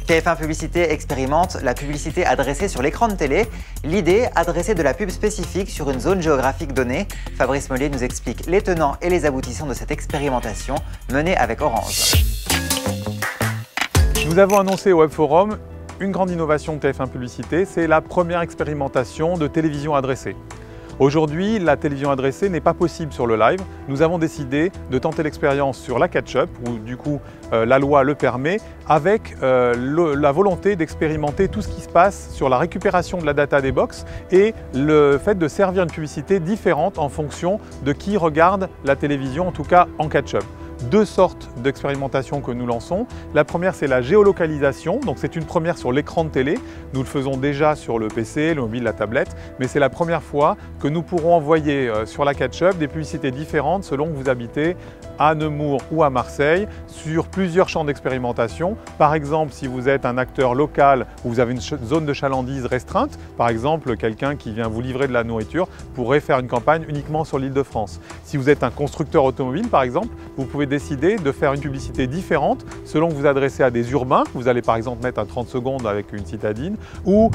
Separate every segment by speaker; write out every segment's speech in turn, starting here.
Speaker 1: TF1 Publicité expérimente la publicité adressée sur l'écran de télé. L'idée, adresser de la pub spécifique sur une zone géographique donnée. Fabrice Mollier nous explique les tenants et les aboutissants de cette expérimentation menée avec Orange.
Speaker 2: Nous avons annoncé au Web Forum une grande innovation de TF1 Publicité, c'est la première expérimentation de télévision adressée. Aujourd'hui, la télévision adressée n'est pas possible sur le live. Nous avons décidé de tenter l'expérience sur la catch-up, où du coup la loi le permet, avec la volonté d'expérimenter tout ce qui se passe sur la récupération de la data des box et le fait de servir une publicité différente en fonction de qui regarde la télévision, en tout cas en catch-up. Deux sortes d'expérimentations que nous lançons. La première, c'est la géolocalisation, donc c'est une première sur l'écran de télé. Nous le faisons déjà sur le PC, le mobile, la tablette, mais c'est la première fois que nous pourrons envoyer sur la catch-up des publicités différentes selon que vous habitez à Nemours ou à Marseille, sur plusieurs champs d'expérimentation. Par exemple, si vous êtes un acteur local où vous avez une zone de chalandise restreinte, par exemple quelqu'un qui vient vous livrer de la nourriture pourrait faire une campagne uniquement sur l'Île-de-France. Si vous êtes un constructeur automobile, par exemple, vous pouvez décider de faire une publicité différente selon que vous adressez à des urbains. Vous allez par exemple mettre à 30 secondes avec une citadine ou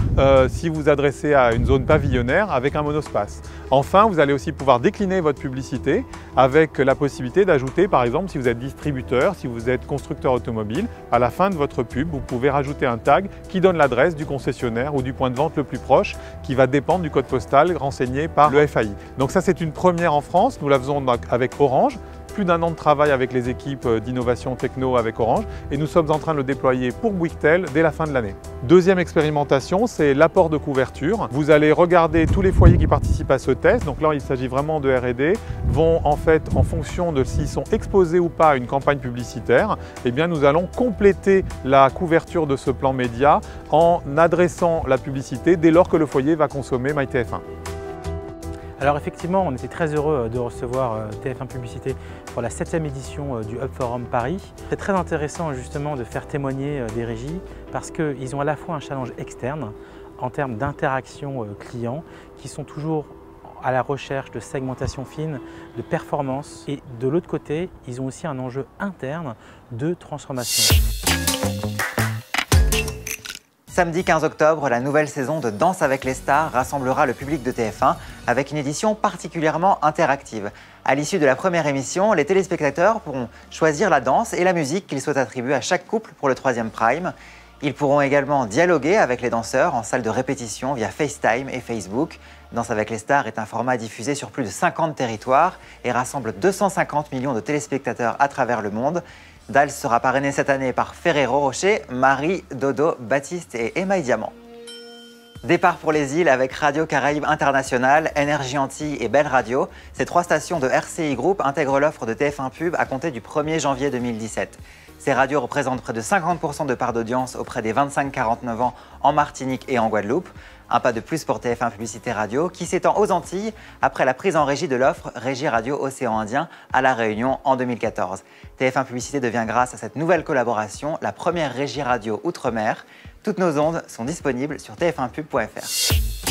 Speaker 2: si vous adressez à une zone pavillonnaire avec un monospace. Enfin, vous allez aussi pouvoir décliner votre publicité avec la possibilité d'ajouter, par exemple, si vous êtes distributeur, si vous êtes constructeur automobile, à la fin de votre pub, vous pouvez rajouter un tag qui donne l'adresse du concessionnaire ou du point de vente le plus proche qui va dépendre du code postal renseigné par le FAI. Donc ça, c'est une première en France. Nous la faisons avec Orange. Plus d'un an de travail avec les équipes d'innovation techno avec Orange et nous sommes en train de le déployer pour Bouygues dès la fin de l'année. Deuxième expérimentation, c'est l'apport de couverture. Vous allez regarder tous les foyers qui participent à ce test, donc là il s'agit vraiment de R&D, vont en fait en fonction de s'ils sont exposés ou pas à une campagne publicitaire, eh bien nous allons compléter la couverture de ce plan média en adressant la publicité dès lors que le foyer va consommer MyTF1.
Speaker 3: Alors effectivement, on était très heureux de recevoir TF1 Publicité pour la 7e édition du Hub Forum Paris. C'est très intéressant justement de faire témoigner des régies parce qu'ils ont à la fois un challenge externe en termes d'interaction client qui sont toujours à la recherche de segmentation fine, de performance et de l'autre côté, ils ont aussi un enjeu interne de transformation.
Speaker 1: Samedi 15 octobre, la nouvelle saison de Danse avec les stars rassemblera le public de TF1 avec une édition particulièrement interactive. À l'issue de la première émission, les téléspectateurs pourront choisir la danse et la musique qu'ils souhaitent attribuer à chaque couple pour le 3e prime. Ils pourront également dialoguer avec les danseurs en salle de répétition via FaceTime et Facebook. Danse avec les stars est un format diffusé sur plus de 50 territoires et rassemble 250 millions de téléspectateurs à travers le monde. DALS sera parrainé cette année par Ferrero Rocher, Marie, Dodo, Baptiste et Emma Diamant. Départ pour les îles avec Radio Caraïbes International, Énergie Antilles et Belle Radio. Ces 3 stations de RCI Group intègrent l'offre de TF1 Pub à compter du 1er janvier 2017. Ces radios représentent près de 50% de part d'audience auprès des 25-49 ans en Martinique et en Guadeloupe. Un pas de plus pour TF1 Publicité Radio qui s'étend aux Antilles après la prise en régie de l'offre Régie Radio Océan Indien à La Réunion en 2014. TF1 Publicité devient grâce à cette nouvelle collaboration la première régie radio outre-mer. Toutes nos ondes sont disponibles sur tf1pub.fr.